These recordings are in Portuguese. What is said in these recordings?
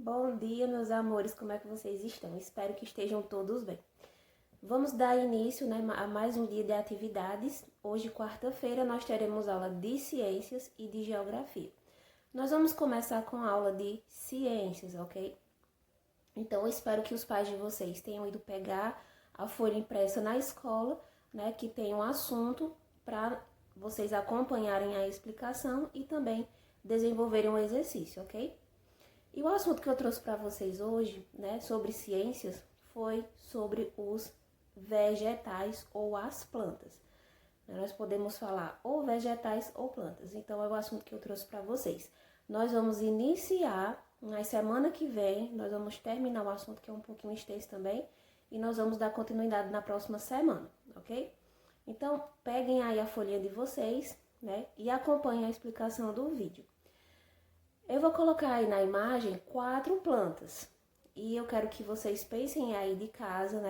Bom dia, meus amores, como é que vocês estão? Espero que estejam todos bem. Vamos dar início, a mais um dia de atividades. Hoje, quarta-feira, nós teremos aula de ciências e de geografia. Nós vamos começar com a aula de ciências, ok? Então, eu espero que os pais de vocês tenham ido pegar a folha impressa na escola, que tem um assunto para vocês acompanharem a explicação e também desenvolverem um exercício, ok? E o assunto que eu trouxe para vocês hoje, sobre ciências, foi sobre os vegetais ou as plantas. Nós podemos falar ou vegetais ou plantas. Então, é o assunto que eu trouxe para vocês. Nós vamos iniciar, na semana que vem, nós vamos terminar o assunto que é um pouquinho extenso também, e nós vamos dar continuidade na próxima semana, ok? Então, peguem aí a folhinha de vocês, e acompanhem a explicação do vídeo. Eu vou colocar aí na imagem 4 plantas e eu quero que vocês pensem aí de casa,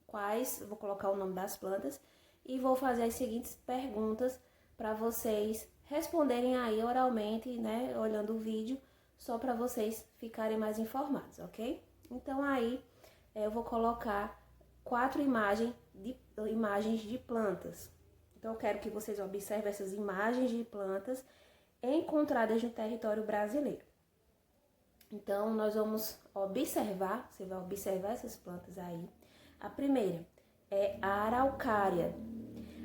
quais, vou colocar o nome das plantas e vou fazer as seguintes perguntas para vocês responderem aí oralmente, olhando o vídeo, só para vocês ficarem mais informados, ok? Então aí eu vou colocar 4 imagens de plantas. Então eu quero que vocês observem essas imagens de plantas encontradas no território brasileiro. Então, nós vamos observar, você vai observar essas plantas aí. A primeira é a araucária,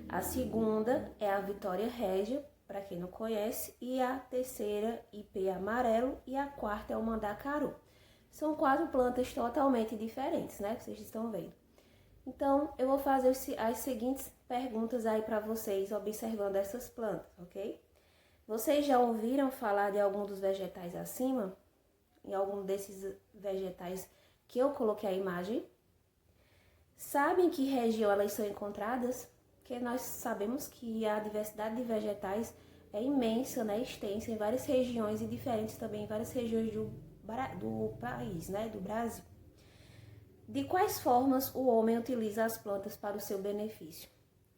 a segunda é a vitória régia, para quem não conhece, e a terceira, ipê amarelo, e a quarta é o mandacaru. São 4 plantas totalmente diferentes, Vocês estão vendo. Então, eu vou fazer as seguintes perguntas aí para vocês, observando essas plantas, ok? Vocês já ouviram falar de algum dos vegetais acima? Em algum desses vegetais que eu coloquei a imagem? Sabem que região elas são encontradas? Porque nós sabemos que a diversidade de vegetais é imensa, extensa em várias regiões e diferentes também em várias regiões do país, do Brasil. De quais formas o homem utiliza as plantas para o seu benefício?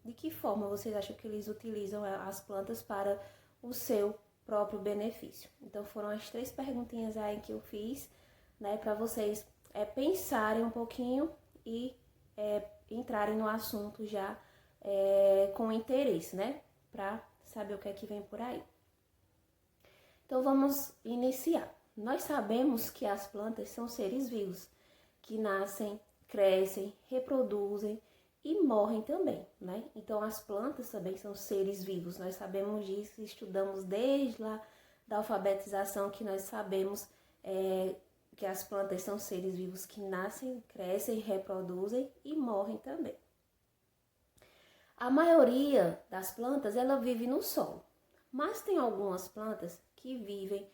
De que forma vocês acham que eles utilizam as plantas para o seu próprio benefício? Então foram as 3 perguntinhas aí que eu fiz, para vocês pensarem um pouquinho e entrarem no assunto já com interesse, para saber o que é que vem por aí. Então vamos iniciar. Nós sabemos que as plantas são seres vivos, que nascem, crescem, reproduzem e morrem também, Então, as plantas também são seres vivos. Nós sabemos disso, estudamos desde lá da alfabetização que nós sabemos que as plantas são seres vivos que nascem, crescem, reproduzem e morrem também. A maioria das plantas, ela vive no solo, mas tem algumas plantas que vivem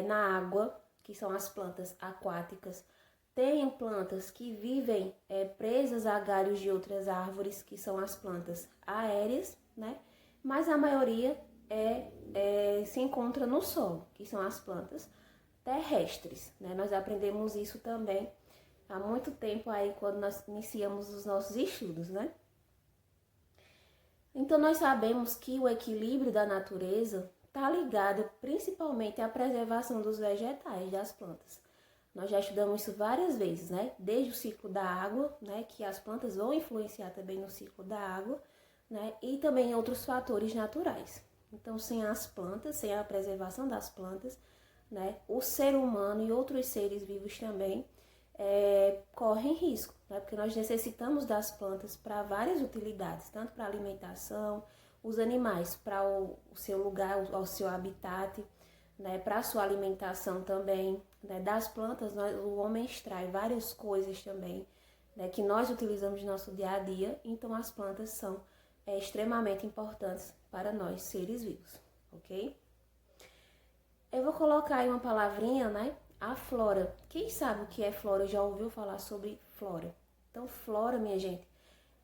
na água, que são as plantas aquáticas. Tem plantas que vivem presas a galhos de outras árvores, que são as plantas aéreas, Mas a maioria se encontra no solo, que são as plantas terrestres, Nós aprendemos isso também há muito tempo aí, quando nós iniciamos os nossos estudos, Então, nós sabemos que o equilíbrio da natureza está ligado principalmente à preservação dos vegetais, das plantas. Nós já estudamos isso várias vezes, Desde o ciclo da água, que as plantas vão influenciar também no ciclo da água, E também outros fatores naturais. Então, sem as plantas, sem a preservação das plantas, o ser humano e outros seres vivos também correm risco, Porque nós necessitamos das plantas para várias utilidades, tanto para alimentação, os animais para o seu lugar, o seu habitat, para a sua alimentação também, das plantas o homem extrai várias coisas também, que nós utilizamos no nosso dia a dia. Então as plantas são extremamente importantes para nós seres vivos, ok? Eu vou colocar aí uma palavrinha, a flora. Quem sabe o que é flora já ouviu falar sobre flora? Então flora, minha gente,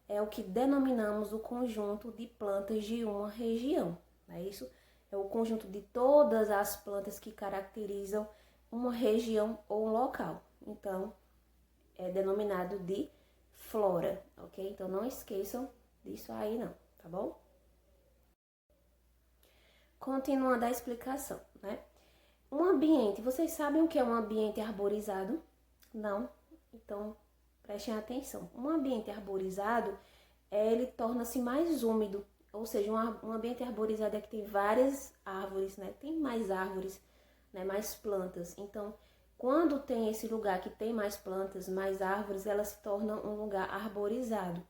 é o que denominamos o conjunto de plantas de uma região, não é isso? É o conjunto de todas as plantas que caracterizam uma região ou um local. Então, é denominado de flora, ok? Então, não esqueçam disso aí não, tá bom? Continuando a explicação, Um ambiente, vocês sabem o que é um ambiente arborizado? Não? Então, prestem atenção. Um ambiente arborizado, ele torna-se mais úmido, ou seja, um ambiente arborizado é que tem várias árvores, né? Tem mais árvores, né? Mais plantas. Então, quando tem esse lugar que tem mais plantas, mais árvores, ela se torna um lugar arborizado.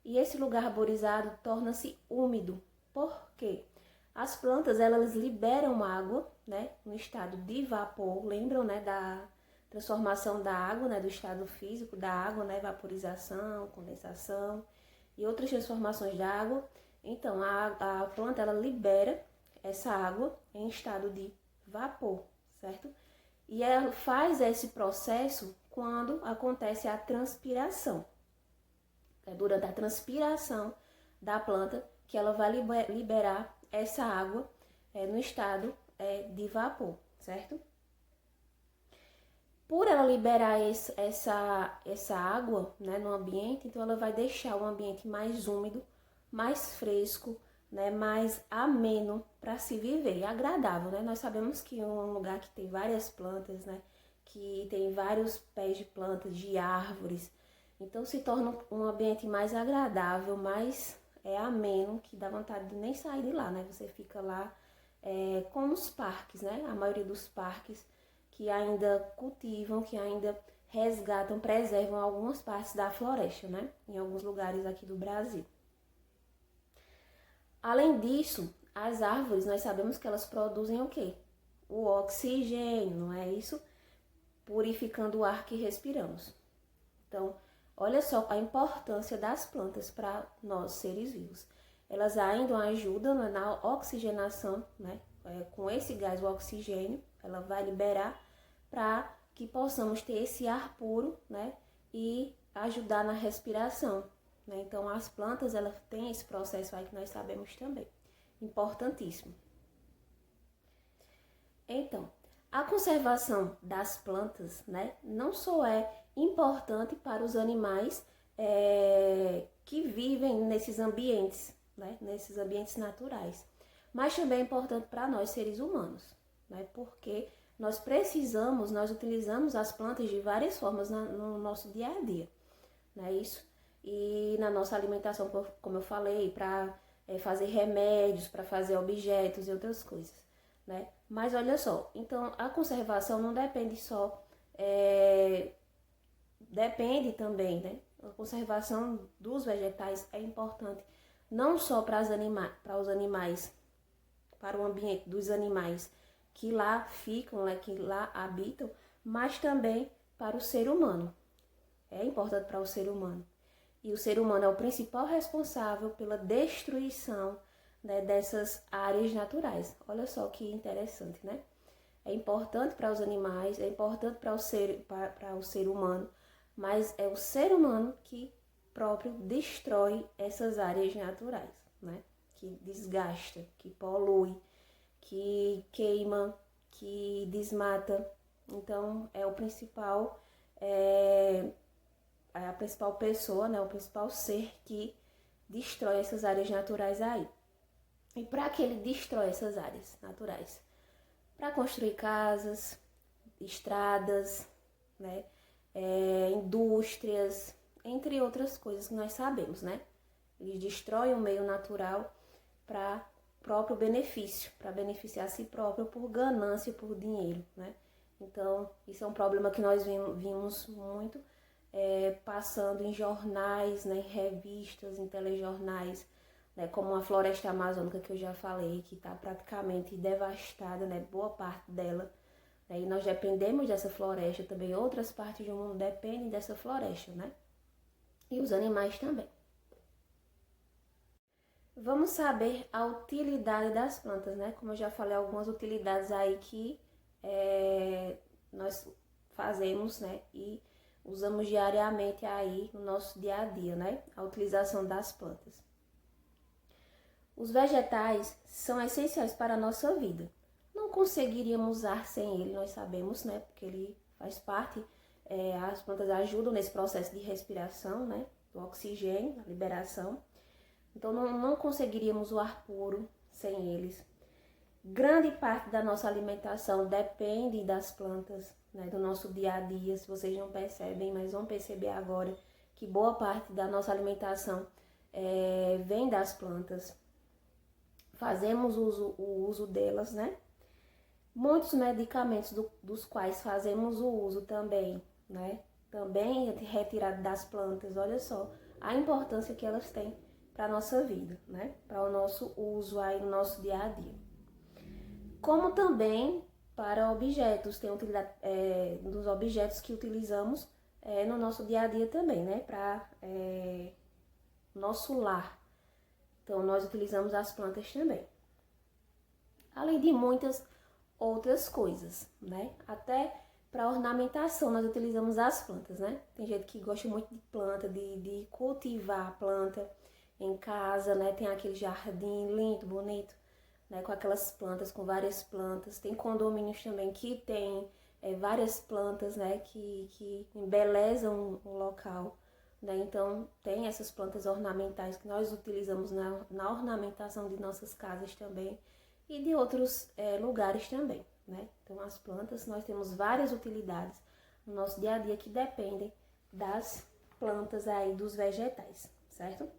E esse lugar arborizado torna-se úmido. Por quê? As plantas, elas liberam água, né, no estado de vapor. Lembram, né, da transformação da água, né, do estado físico da água, né, vaporização, condensação e outras transformações da água. Então, a planta, ela libera essa água em estado de vapor, certo? E ela faz esse processo quando acontece a transpiração. É durante a transpiração da planta que ela vai liberar essa água no estado de vapor, certo? Por ela liberar essa água, né, no ambiente, então ela vai deixar o ambiente mais úmido, mais fresco, né, mais ameno para se viver e agradável, né? Nós sabemos que um lugar que tem várias plantas, né, que tem vários pés de plantas, de árvores, então se torna um ambiente mais agradável, mais ameno, que dá vontade de nem sair de lá, né? Você fica lá como os parques, né? A maioria dos parques que ainda cultivam, que ainda resgatam, preservam algumas partes da floresta, né? Em alguns lugares aqui do Brasil. Além disso, as árvores, nós sabemos que elas produzem o quê? O oxigênio, não é isso? Purificando o ar que respiramos. Então, olha só a importância das plantas para nós, seres vivos. Elas ainda ajudam na oxigenação, né? Com esse gás, o oxigênio, ela vai liberar para que possamos ter esse ar puro, né? E ajudar na respiração, né? Então, as plantas, elas têm esse processo aí que nós sabemos também. Importantíssimo. Então, a conservação das plantas, né? Não só é importante para os animais que vivem nesses ambientes, né? Nesses ambientes naturais, mas também é importante para nós, seres humanos, né? Porque nós utilizamos as plantas de várias formas no nosso dia a dia, não é isso? E na nossa alimentação, como eu falei, para fazer remédios, para fazer objetos e outras coisas, né? Mas olha só, então a conservação não depende só, depende também, né? A conservação dos vegetais é importante não só para os animais, para o ambiente dos animais que lá ficam, né, que lá habitam, mas também para o ser humano. É importante para o ser humano. E o ser humano é o principal responsável pela destruição, né, dessas áreas naturais. Olha só que interessante, né? É importante para os animais, é importante para o ser humano, mas é o ser humano que próprio destrói essas áreas naturais, né? Que desgasta, que polui, que queima, que desmata. Então, é o principal, a principal pessoa, né? O principal ser que destrói essas áreas naturais aí. E para que ele destrói essas áreas naturais? Para construir casas, estradas, né? Indústrias, entre outras coisas que nós sabemos, né? Eles destroem o meio natural para próprio benefício, para beneficiar a si próprio por ganância, por dinheiro, né? Então, isso é um problema que nós vimos muito passando em jornais, né, em revistas, em telejornais, né, como a floresta amazônica que eu já falei, que está praticamente devastada, né, boa parte dela. E nós dependemos dessa floresta também, outras partes do mundo dependem dessa floresta, né? E os animais também. Vamos saber a utilidade das plantas, né? Como eu já falei, algumas utilidades aí que nós fazemos, né? E usamos diariamente aí no nosso dia a dia, né? A utilização das plantas. Os vegetais são essenciais para a nossa vida. Não conseguiríamos usar sem ele, nós sabemos, né? Porque ele faz parte, as plantas ajudam nesse processo de respiração, né? Do oxigênio, a liberação. Então não conseguiríamos o ar puro sem eles. Grande parte da nossa alimentação depende das plantas, né, do nosso dia a dia. Se vocês não percebem, mas vão perceber agora que boa parte da nossa alimentação vem das plantas. Fazemos o uso delas, né? Muitos medicamentos dos quais fazemos o uso também, né? Também retirado das plantas. Olha só a importância que elas têm para a nossa vida, né? Para o nosso uso aí no nosso dia a dia. Como também para objetos, tem utilidade dos objetos que utilizamos no nosso dia a dia também, né? Para nosso lar. Então, nós utilizamos as plantas também. Além de muitas outras coisas, né? Até para ornamentação nós utilizamos as plantas, né? Tem gente que gosta muito de planta, de cultivar a planta em casa, né? Tem aquele jardim lindo, bonito, né? Com aquelas plantas, com várias plantas. Tem condomínios também que tem várias plantas, né? Que embelezam o local, né? Então, tem essas plantas ornamentais que nós utilizamos na ornamentação de nossas casas também e de outros lugares também, né? Então, as plantas, nós temos várias utilidades no nosso dia a dia que dependem das plantas aí, dos vegetais, certo?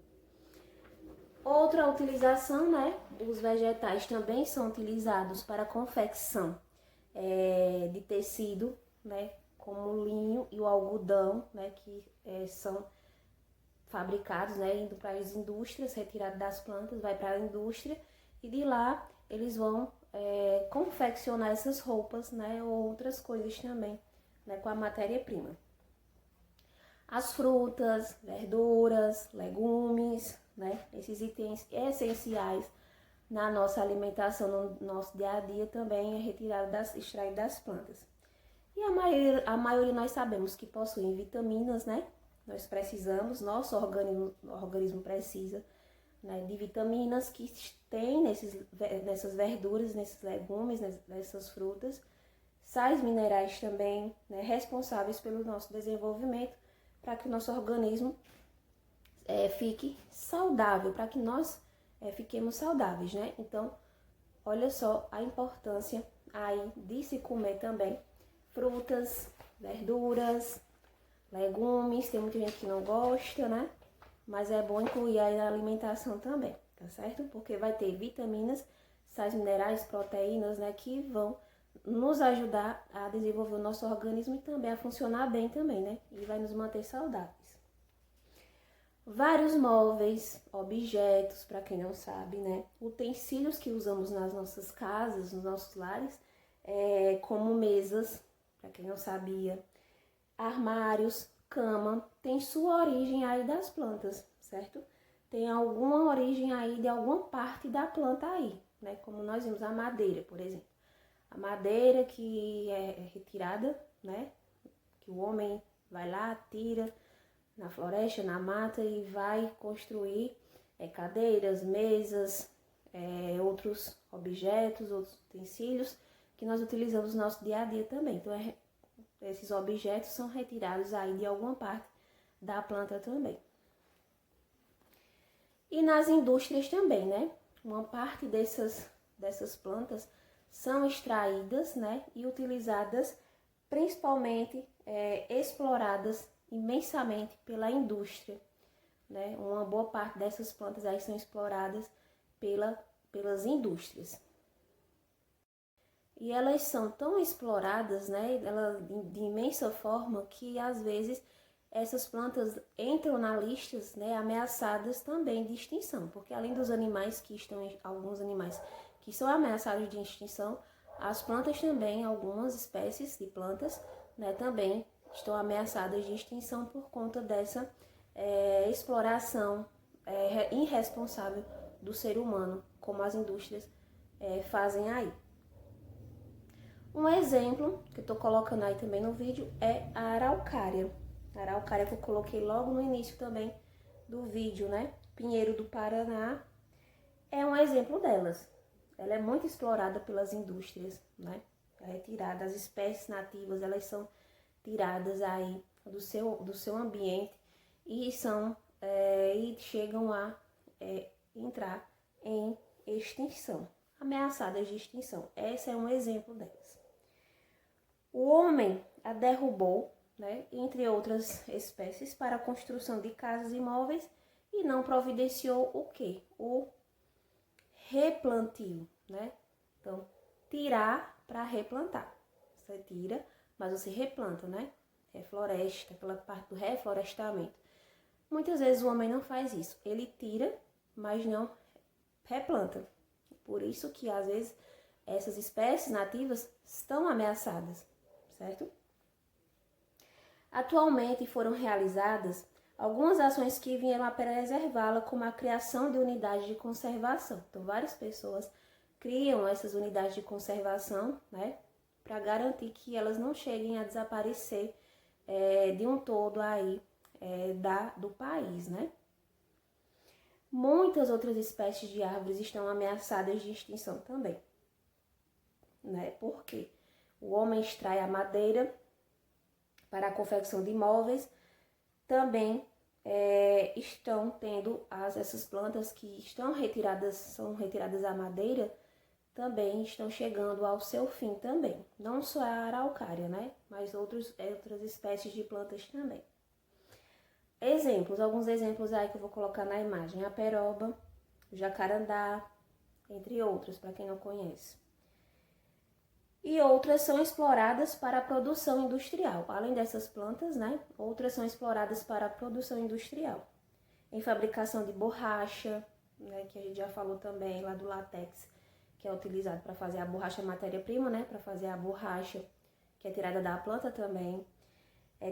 Outra utilização, né? Os vegetais também são utilizados para a confecção de tecido, né? Como o linho e o algodão, né? Que são fabricados, né? Indo para as indústrias, retirado das plantas, vai para a indústria e de lá eles vão confeccionar essas roupas, né? Ou outras coisas também, né? Com a matéria-prima. As frutas, verduras, legumes, né? Esses itens essenciais na nossa alimentação, no nosso dia a dia também é retirado extraído das plantas. E a maioria nós sabemos que possuem vitaminas, né? Nós precisamos, nosso organismo precisa, né, de vitaminas que tem nessas verduras, nesses legumes, nessas frutas. Sais minerais também, né, responsáveis pelo nosso desenvolvimento, para que o nosso organismo fique saudável, para que nós fiquemos saudáveis, né? Então, olha só a importância aí de se comer também frutas, verduras, legumes. Tem muita gente que não gosta, né? Mas é bom incluir aí na alimentação também, tá certo? Porque vai ter vitaminas, sais minerais, proteínas, né? Que vão nos ajudar a desenvolver o nosso organismo e também a funcionar bem também, né? E vai nos manter saudáveis. Vários móveis, objetos, para quem não sabe, né? Utensílios que usamos nas nossas casas, nos nossos lares, como mesas, para quem não sabia, armários, cama, tem sua origem aí das plantas, certo? Tem alguma origem aí de alguma parte da planta aí, né? Como nós vimos a madeira, por exemplo. A madeira que é retirada, né? Que o homem vai lá, tira na floresta, na mata e vai construir cadeiras, mesas, outros objetos, outros utensílios que nós utilizamos no nosso dia a dia também. Então, esses objetos são retirados aí de alguma parte da planta também. E nas indústrias também, né? Uma parte dessas plantas são extraídas, né? E utilizadas, principalmente exploradas imensamente pela indústria, né? Uma boa parte dessas plantas aí são exploradas pelas indústrias. E elas são tão exploradas, né, de imensa forma, que às vezes essas plantas entram na lista, né, ameaçadas também de extinção, porque além dos animais alguns animais que são ameaçados de extinção, as plantas também, algumas espécies de plantas, né, também estão ameaçadas de extinção por conta dessa exploração irresponsável do ser humano, como as indústrias fazem aí. Um exemplo que eu tô colocando aí também no vídeo é a araucária. A araucária que eu coloquei logo no início também do vídeo, né? Pinheiro do Paraná é um exemplo delas. Ela é muito explorada pelas indústrias, né? É retirada, as espécies nativas, elas são tiradas aí do seu ambiente e chegam a entrar em extinção. ameaçadas de extinção. Esse é um exemplo delas. O homem a derrubou, né, entre outras espécies, para a construção de casas e móveis e não providenciou o quê? O replantio, né? Então, tirar para replantar. Você tira, mas você replanta, né? Refloresta, aquela parte do reflorestamento. Muitas vezes o homem não faz isso. Ele tira, mas não replanta. Por isso que, às vezes, essas espécies nativas estão ameaçadas, certo? Atualmente foram realizadas algumas ações que vieram a preservá-la, como a criação de unidades de conservação. Então, várias pessoas criam essas unidades de conservação, né, para garantir que elas não cheguem a desaparecer de um todo aí do país, né? Muitas outras espécies de árvores estão ameaçadas de extinção também, né? Porque o homem extrai a madeira para a confecção de móveis, também estão tendo essas plantas que são retiradas a madeira, também estão chegando ao seu fim também. Não só a araucária, né? Mas outras espécies de plantas também. Alguns exemplos aí que eu vou colocar na imagem. A peroba, o jacarandá, entre outros, para quem não conhece. E outras são exploradas para a produção industrial. Além dessas plantas, né? Outras são exploradas para a produção industrial. Em fabricação de borracha, né? Que a gente já falou também lá do látex, que é utilizado para fazer a borracha matéria-prima, né? Para fazer a borracha, que é tirada da planta também.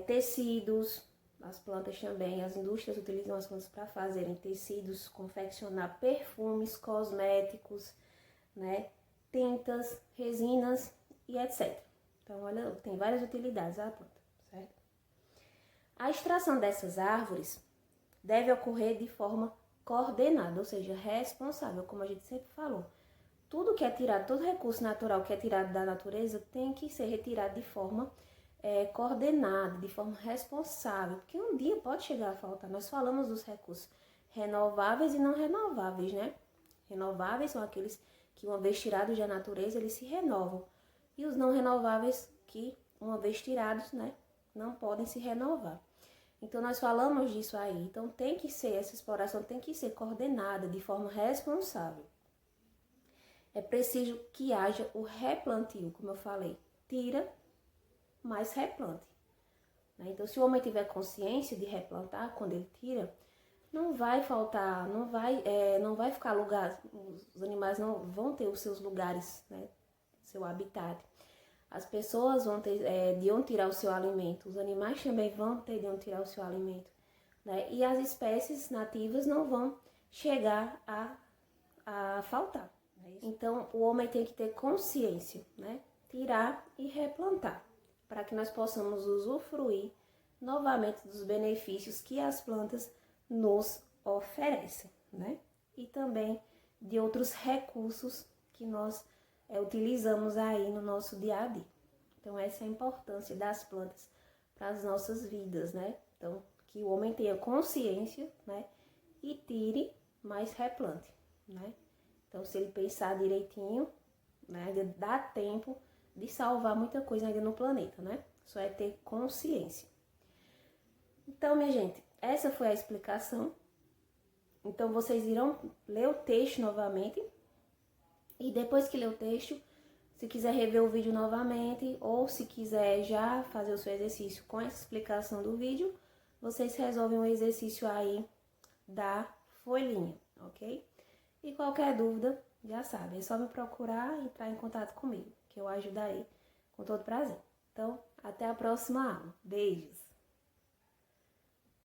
Tecidos, as plantas também, as indústrias utilizam as plantas para fazerem tecidos, confeccionar perfumes, cosméticos, né? Tintas, resinas e etc. Então, olha, tem várias utilidades a planta, certo? A extração dessas árvores deve ocorrer de forma coordenada, ou seja, responsável, como a gente sempre falou. Tudo que é tirado, todo recurso natural que é tirado da natureza tem que ser retirado de forma coordenada, de forma responsável, porque um dia pode chegar a faltar. Nós falamos dos recursos renováveis e não renováveis, né? Renováveis são aqueles que, uma vez tirados da natureza, eles se renovam. E os não renováveis, que, uma vez tirados, né, não podem se renovar. Então, nós falamos disso aí. Então, essa exploração tem que ser coordenada de forma responsável. É preciso que haja o replantio, como eu falei. Tira, mas replante. Então, se o homem tiver consciência de replantar, quando ele tira, não vai faltar, não vai ficar lugar, os animais não vão ter os seus lugares, né, seu habitat. As pessoas vão ter de onde tirar o seu alimento, os animais também vão ter de onde tirar o seu alimento, né, e as espécies nativas não vão chegar a faltar. Então, o homem tem que ter consciência, né, tirar e replantar, para que nós possamos usufruir novamente dos benefícios que as plantas nos oferecem, né? E também de outros recursos que nós utilizamos aí no nosso dia a dia. Então, essa é a importância das plantas para as nossas vidas, né? Então, que o homem tenha consciência, né? E tire, mas replante, né? Então, se ele pensar direitinho, né? Ainda dá tempo de salvar muita coisa ainda no planeta, né? Só é ter consciência. Então, minha gente, essa foi a explicação. Então, vocês irão ler o texto novamente. E depois que ler o texto, se quiser rever o vídeo novamente, ou se quiser já fazer o seu exercício com essa explicação do vídeo, vocês resolvem o exercício aí da folhinha, ok? E qualquer dúvida, já sabe, é só me procurar e entrar em contato comigo, que eu ajudarei com todo prazer. Então, até a próxima aula. Beijos!